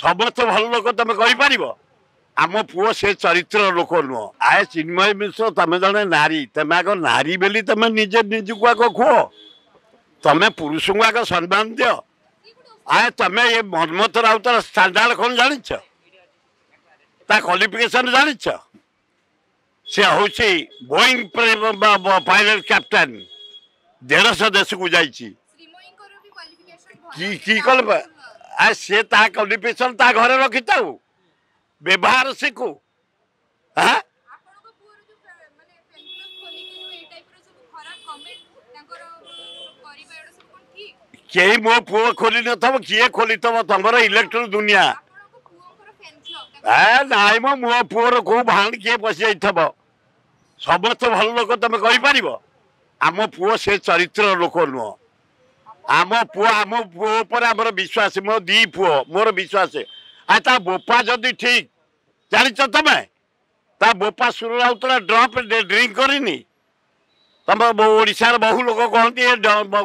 ସମସ୍ତେ ଭଲ ଲୋକ ତମେ କହିପାରିବ? ଆମ ପୁଅ ସେ ଚରିତ୍ର ଲୋକ ନୁହଁ। ଆଏ ଚିନ୍ମୟ ମିଶ୍ର ତମେ ଜଣେ ନାରୀ, ତମେ ଆଗ ନାରୀ ବୋଲି ତମେ ନିଜେ ନିଜକୁ ଆଗ କୁହ। ତମେ ପୁରୁଷଙ୍କୁ ଆଗ ସମ୍ମାନ ଦିଅ। ଆଏ ତମେ ଏ ମନ୍ମଥ ରାଉତର ଷ୍ଟାଣ୍ଡାର୍ଡ କ'ଣ ଜାଣିଛ? ତା କ୍ୱାଲିଫିକେସନ ଜାଣିଛ? ସେ ହଉଛି ବୋଇଂ ପାଇଲଟ କ୍ୟାପ୍ଟେନ୍, 150 ଦେଶକୁ ଯାଇଛି। କି କଲ ସେ ତା କ୍ୱାଲିଫିକେସନ ତା ଘରେ ରଖିଥାଉ, ବ୍ୟବହାର ଶିଖୁ। କେହି ମୋ ପୁଅ ଖୋଲି ନଥିବ, କିଏ ଖୋଲିଥିବ? ତମର ଇଲେକ୍ଟ୍ରୋନିକ ଦୁନିଆ। ନାଇଁ ମୋ ପୁଅର କୋଉ ଭାଣ୍ଡ କିଏ ପଶି ଯାଇଥିବ? ସମସ୍ତେ ଭଲ ଲୋକ ତମେ କହିପାରିବ? ଆମ ପୁଅ ସେ ଚରିତ୍ର ଲୋକ ନୁହଁ। ଆମ ପୁଅ ଉପରେ ଆମର ବିଶ୍ୱାସ। ମୋ 2 ପୁଅ, ମୋର ବିଶ୍ୱାସ। ଆଉ ତା ବୋପା ଯଦି ଠିକ ଜାଣିଛ ତମେ, ତା ବୋପା ସୁର ରାଉତରା ଡ୍ରପ୍ ଡ୍ରିଙ୍କ କରିନି। ତମ ଓଡ଼ିଶାର ବହୁ ଲୋକ କହନ୍ତି ଏ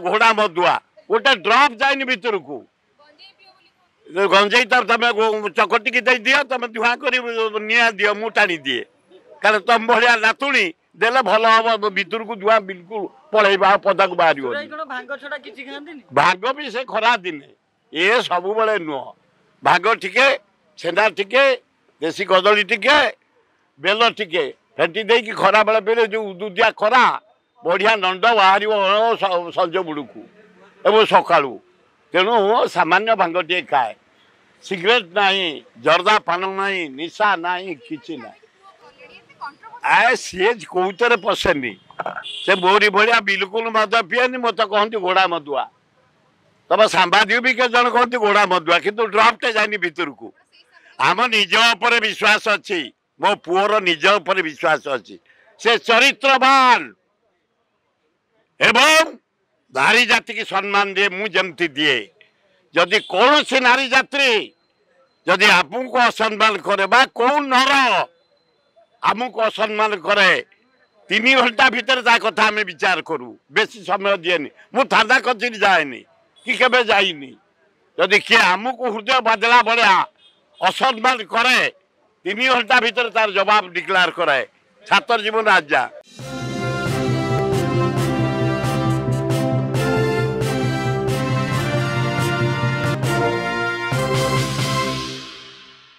ଘୋଡ଼ା ମଦୁଆ, ଗୋଟେ ଡ୍ରପ୍ ଯାଇନି ଭିତରକୁ। ଗଞ୍ଜେଇ ତ ତମେ ଚକଟିକି ଦେଇ ଦିଅ, ତମେ ଧୂଆଁ କରି ନିଆଁ ଦିଅ, ମୁଁ ଟାଣି ଦିଏ। କାରଣ ତମ ଭଳିଆ ନାତୁଣୀ ଦେଲେ ଭଲ ହବ, ଭିତରକୁ ଧୂଆଁ ବିଲକୁଲ ପଳେଇବା, ଆଉ ପଦାକୁ ବାହାରିବ। ଭାଗ ବି ସେ ଖରା ଦିନେ, ଏ ସବୁବେଳେ ନୁହଁ। ଭାଗ ଟିକେ, ଛେନା ଟିକେ, ଦେଶୀ କଦଳୀ ଟିକେ, ବେଲ ଟିକେ ଫେଣ୍ଟି ଦେଇକି ଖରା ବେଳେ ପେଲେ ଯୋଉ ଉଦୁଦିଆ ଖରା, ବଢିଆ ନଣ୍ଡ ବାହାରିବ ସଞ୍ଜ ବୁଡ଼କୁ ଏବଂ ସକାଳୁ। ତେଣୁ ସାମାନ୍ୟ ଭାଙ୍ଗ ଟିକେ ଖାଏ। ସିଗାରେଟ ନାହିଁ, ଜର୍ଦା ପାନ ନାହିଁ, ନିଶା ନାହିଁ, କିଛି ନାହିଁ। ସିଏ କୋଉଥିରେ ପଶେନି। ସେ ମୋରି ଭଳିଆ ବିଲକୁଲ ମଦ ପିଏନି। ମତେ କହନ୍ତି ଘୋଡ଼ା ମଦୁଆ। ତମ ସାମ୍ବାଦିକ ବି କେତେ ଜଣ କହନ୍ତି ଘୋଡ଼ା ମଦୁଆ, କିନ୍ତୁ ଡ୍ରପଟେ ଯାଇନି ଭିତରକୁ। ଆମ ନିଜ ଉପରେ ବିଶ୍ୱାସ ଅଛି, ମୋ ପୁଅର ନିଜ ଉପରେ ବିଶ୍ୱାସ ଅଛି। ସେ ଚରିତ୍ରବାନ ଏବଂ ନାରୀ ଜାତିକି ସମ୍ମାନ ଦିଏ, ମୁଁ ଯେମିତି ଦିଏ। ଯଦି କୌଣସି ନାରୀ ଜାତି ଯଦି ଆମକୁ ଅସମ୍ମାନ କରେ ବା କୋଉ ନର ଆମକୁ ଅସମ୍ମାନ କରେ, 3 ଘଣ୍ଟା ଭିତରେ ତା କଥା ଆମେ ବିଚାର କରୁ। ବେଶୀ ସମୟ ଦିଏନି। ମୁଁ ଥାନା କଚେରୀ ଯାଏନି କି କେବେ ଯାଇନି। ଯଦି କିଏ ଆମକୁ ହୃଦୟ ବାଜିଲା ଭଳିଆ ଅସମ୍ମାନ କରେ, 3 ଘଣ୍ଟା ଭିତରେ ତାର ଜବାବ ଡିକ୍ଲାର କରାଏ। ଛାତ୍ର ଜୀବନ ଆଜ୍ଞା।